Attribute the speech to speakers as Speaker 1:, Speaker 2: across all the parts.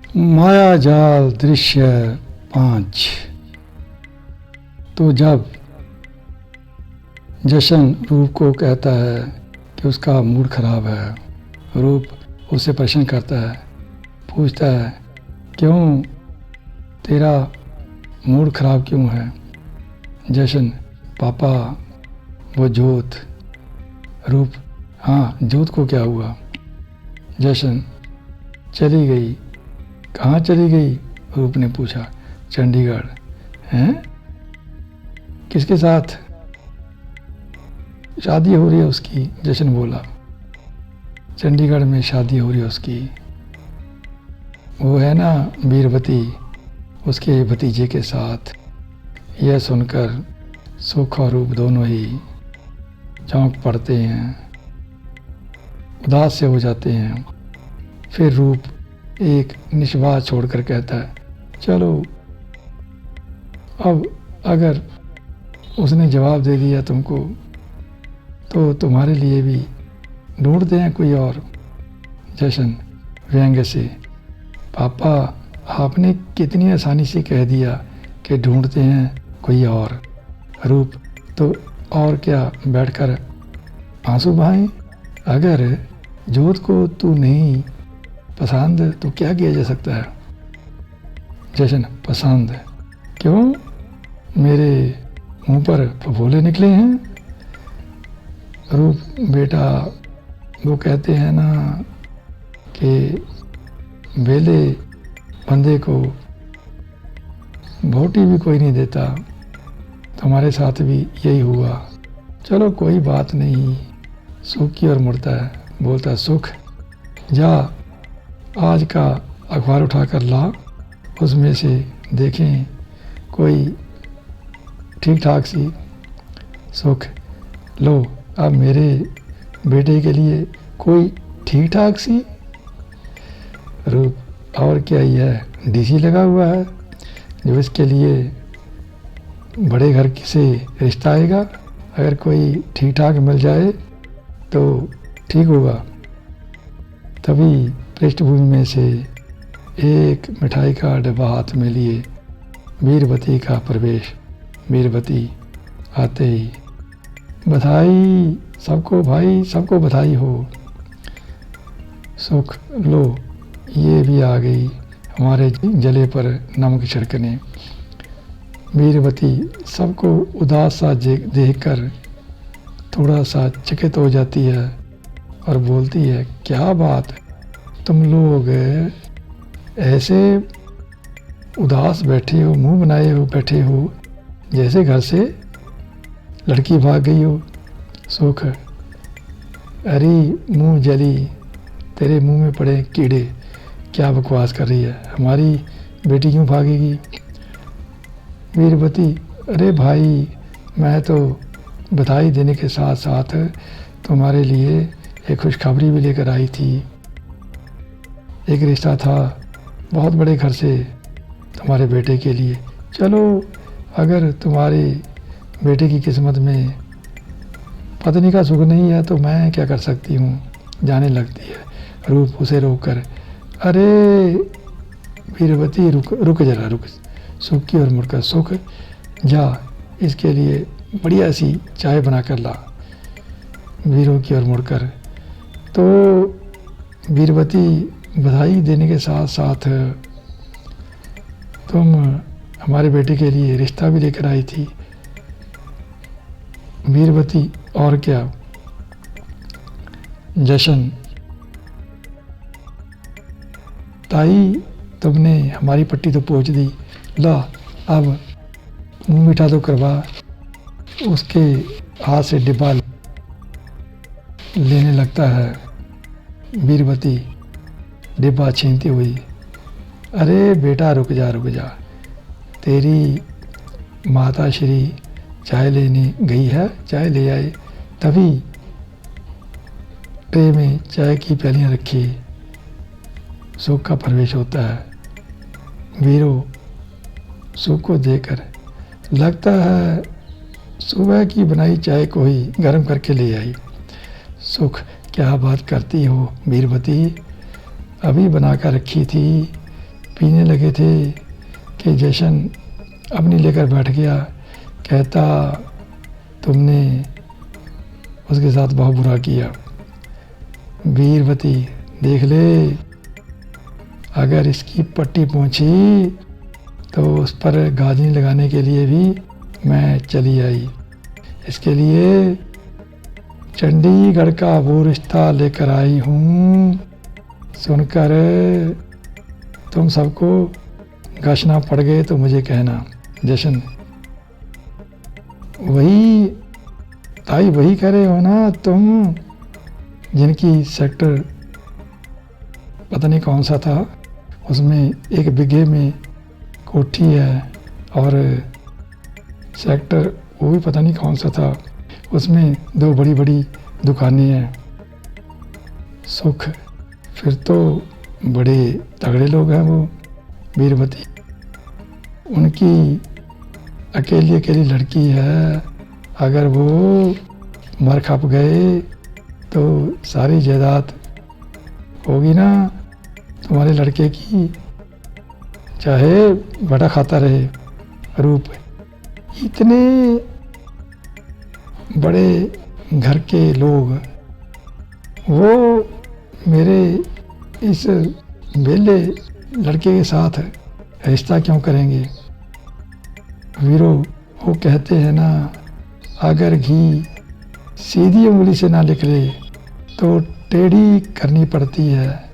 Speaker 1: मायाजाल दृश्य 5। तो जब जशन रूप को कहता है कि उसका मूड खराब है, रूप उससे प्रश्न करता है, पूछता है क्यों तेरा मूड खराब क्यों है। जशन पापा वो जोत। रूप हाँ जोत को क्या हुआ। जशन चली गई। कहाँ चली गई? रूप ने पूछा। चंडीगढ़। हैं? किसके साथ? शादी हो रही है उसकी। जशन बोला। चंडीगढ़ में शादी हो रही है उसकी। वो है ना वीरवती, उसके भतीजे के साथ। यह सुनकर सुख और रूप दोनों ही चौंक पड़ते हैं, उदास से हो जाते हैं। फिर रूप एक निश्वास छोड़कर कहता है, चलो अब अगर उसने जवाब दे दिया तुमको तो तुम्हारे लिए भी ढूंढते हैं कोई और। जशन व्यंग्य से, पापा आपने कितनी आसानी से कह दिया कि ढूंढते हैं कोई और। रूप तो और क्या बैठकर आंसू बहाएं। अगर जोत को तू नहीं पसंद तो क्या किया जा सकता है। जशन पसंद क्यों? मेरे मुंह पर फफोले निकले हैं। रूप बेटा वो कहते हैं ना कि बेले बंदे को बोटी भी कोई नहीं देता, तुम्हारे साथ भी यही हुआ। चलो कोई बात नहीं। सुख की ओर मुड़ता है, बोलता है सुख जा आज का अखबार उठाकर ला, उसमें से देखें कोई ठीक ठाक सी। सुख लो अब मेरे बेटे के लिए कोई ठीक ठाक सी। रूप और क्या ही है, डीसी लगा हुआ है जो इसके लिए बड़े घर से रिश्ता आएगा। अगर कोई ठीक ठाक मिल जाए तो ठीक होगा। तभी पृष्ठभूमि में से एक मिठाई का डब्बा हाथ में लिए वीरवती का प्रवेश। वीरवती आते ही, बधाई सबको भाई, सबको बधाई हो। सुख लो ये भी आ गई हमारे जले पर नमक छिड़कने। वीरवती सबको उदास सा देखकर थोड़ा सा चकित हो जाती है और बोलती है, क्या बात, तुम लोग ऐसे उदास बैठे हो, मुंह बनाए हो बैठे हो जैसे घर से लड़की भाग गई हो। सुख अरे मुंह जली, तेरे मुंह में पड़े कीड़े, क्या बकवास कर रही है, हमारी बेटी क्यों भागेगी। वीरवती अरे भाई मैं तो बधाई देने के साथ साथ तुम्हारे लिए एक खुशखबरी भी लेकर आई थी। एक रिश्ता था बहुत बड़े घर से तुम्हारे बेटे के लिए। चलो अगर तुम्हारे बेटे की किस्मत में पत्नी का सुख नहीं है तो मैं क्या कर सकती हूँ, जाने लगती है। रूप उसे रोककर, अरे वीरवती रुक जरा रुक। सुख की ओर मुड़कर, सुख जा इसके लिए बढ़िया सी चाय बना कर ला। वीरों की ओर मुड़कर, तो वीरवती बधाई देने के साथ साथ तुम हमारे बेटे के लिए रिश्ता भी लेकर आई थी। वीरवती और क्या। जशन ताई तुमने हमारी पट्टी तो पोंछ दी, ला अब मुंह मीठा तो करवा। उसके हाथ से डिब्बा लेने लगता है। वीरवती डिब्बा छीनती हुई, अरे बेटा रुक जा, तेरी माता श्री चाय लेने गई है, चाय ले आए। तभी ट्रे में चाय की प्यालियाँ रखी, सुख का प्रवेश होता है। वीरो सुख को देखकर, लगता है सुबह की बनाई चाय को ही गर्म करके ले आई। सुख क्या बात करती हो वीरवती, अभी बनाकर रखी थी, पीने लगे थे कि जशन अपनी लेकर बैठ गया। कहता तुमने उसके साथ बहुत बुरा किया। वीरवती देख ले, अगर इसकी पट्टी पहुंची तो उस पर गाजी लगाने के लिए भी मैं चली आई। इसके लिए चंडीगढ़ का वो रिश्ता लेकर आई हूँ। सुनकर तुम सबको घसना पड़ गए तो मुझे कहना। जशन वही ताई वही कह रहे हो ना तुम, जिनकी सेक्टर पता नहीं कौन सा था, उसमें 1 बिघे में कोठी है और सेक्टर वो भी पता नहीं कौन सा था, उसमें 2 बड़ी बड़ी दुकानें हैं। सुख फिर तो बड़े तगड़े लोग हैं वो वीरवती। उनकी अकेली अकेली लड़की है, अगर वो मर खप गए तो सारी जायदाद होगी ना तुम्हारे लड़के की, चाहे बड़ा खाता रहे। रूप इतने बड़े घर के लोग वो मेरे इस बेले लड़के के साथ रिश्ता क्यों करेंगे? वीरो वो कहते हैं ना, अगर घी सीधी उंगली से ना निकले तो टेढ़ी करनी पड़ती है।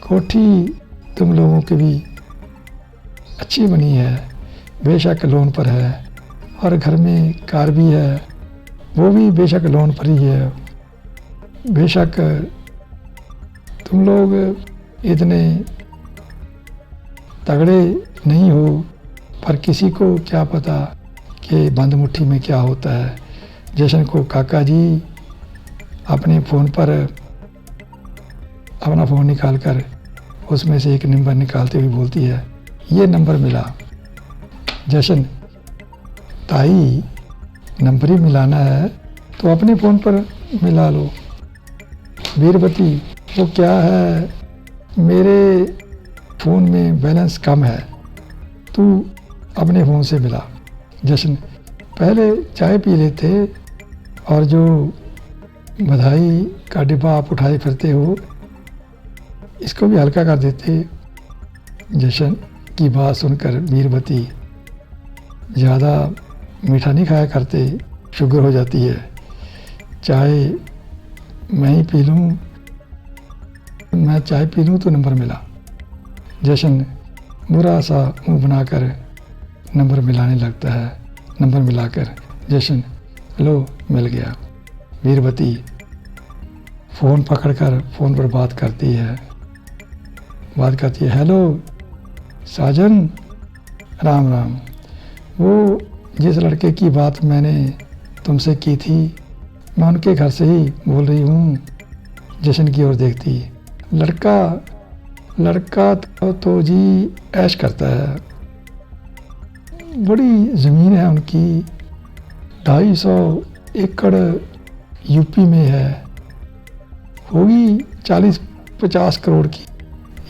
Speaker 1: कोठी तुम लोगों की भी अच्छी बनी है, बेशक लोन पर है, और घर में कार भी है, वो भी बेशक लोन पर ही है। बेशक तुम लोग इतने तगड़े नहीं हो, पर किसी को क्या पता कि बंद मुट्ठी में क्या होता है। जशन को काका जी अपने फ़ोन पर अपना फ़ोन निकाल कर उसमें से एक नंबर निकालते हुए बोलती है, ये नंबर मिला। जशन ताई नंबर ही मिलाना है तो अपने फ़ोन पर मिला लो। वीरवती वो क्या है, मेरे फ़ोन में बैलेंस कम है, तू अपने फ़ोन से मिला। जशन पहले चाय पी लेते और जो बधाई का डिब्बा आप उठाए फिरते हो इसको भी हल्का कर देते। जशन की बात सुनकर वीरवती ज़्यादा मीठा नहीं खाया करते, शुगर हो जाती है। चाय मैं ही पी लूँ, मैं चाय पी लूँ तो नंबर मिला। जशन बुरा सा मुंह बनाकर नंबर मिलाने लगता है। नंबर मिलाकर जशन लो मिल गया। वीरवती फ़ोन पकड़कर फ़ोन पर बात करती है। हेलो साजन, राम राम। वो जिस लड़के की बात मैंने तुमसे की थी, मैं उनके घर से ही बोल रही हूँ। जशन की ओर देखती, लड़का तो जी ऐश करता है, बड़ी ज़मीन है उनकी, 250 एकड़ यूपी में है, होगी 40-50 करोड़ की।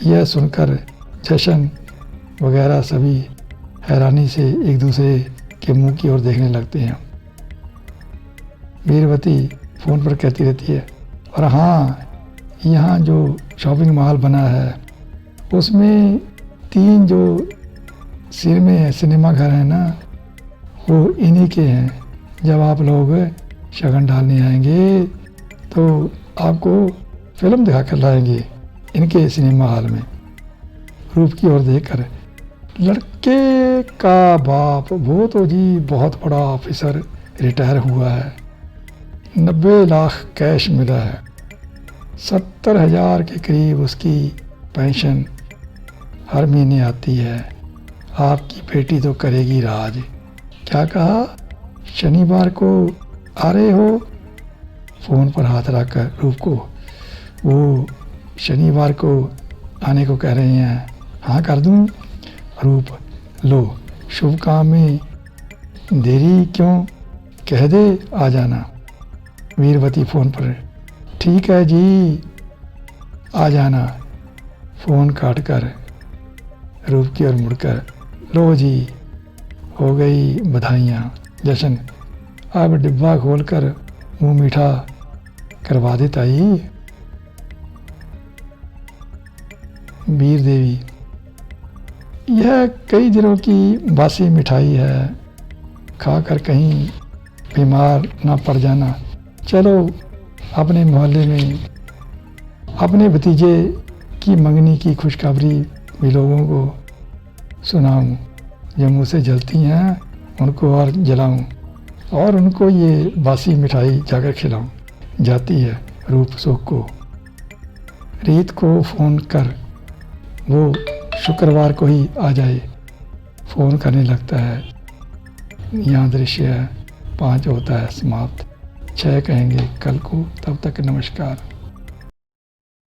Speaker 1: यह सुनकर जशन वगैरह सभी हैरानी से एक दूसरे के मुंह की ओर देखने लगते हैं। वीरवती फ़ोन पर कहती रहती है, और हाँ, यहाँ जो शॉपिंग मॉल बना है उसमें 3 जो सिनेमा घर हैं ना, वो इन्हीं के हैं। जब आप लोग शगन डालने आएंगे तो आपको फिल्म दिखा कर लाएंगे इनके सिनेमा हॉल में। रूप की ओर देखकर, लड़के का बाप वो तो जी बहुत बड़ा ऑफिसर रिटायर हुआ है, 90 लाख कैश मिला है, 70,000 के करीब उसकी पेंशन हर महीने आती है। आपकी बेटी तो करेगी राज। क्या कहा, शनिवार को आ रहे हो? फ़ोन पर हाथ रखकर रूप को, वो शनिवार को आने को कह रहे हैं, हाँ कर दूँ? रूप, लो शुभ काम में देरी क्यों, कह दे आ जाना। वीरवती फ़ोन पर, ठीक है जी आ जाना। फ़ोन काट कर रूप की ओर मुड़कर, लो जी, हो गई बधाइयाँ, जश्न, अब डिब्बा खोलकर मुँह मीठा करवा दे ताई। वीर देवी, यह कई दिनों की बासी मिठाई है, खाकर कहीं बीमार ना पड़ जाना। चलो अपने मोहल्ले में अपने भतीजे की मंगनी की खुशखबरी भी लोगों को सुनाऊं, जो मुँह से जलती हैं उनको और जलाऊं, और उनको ये बासी मिठाई जाकर खिलाऊं। जाती है रूप सुख को, रीत को फ़ोन कर, वो शुक्रवार को ही आ जाए। फ़ोन करने लगता है, यहाँ दृश्य 5 होता है समाप्त। 6 कहेंगे कल को। तब तक नमस्कार।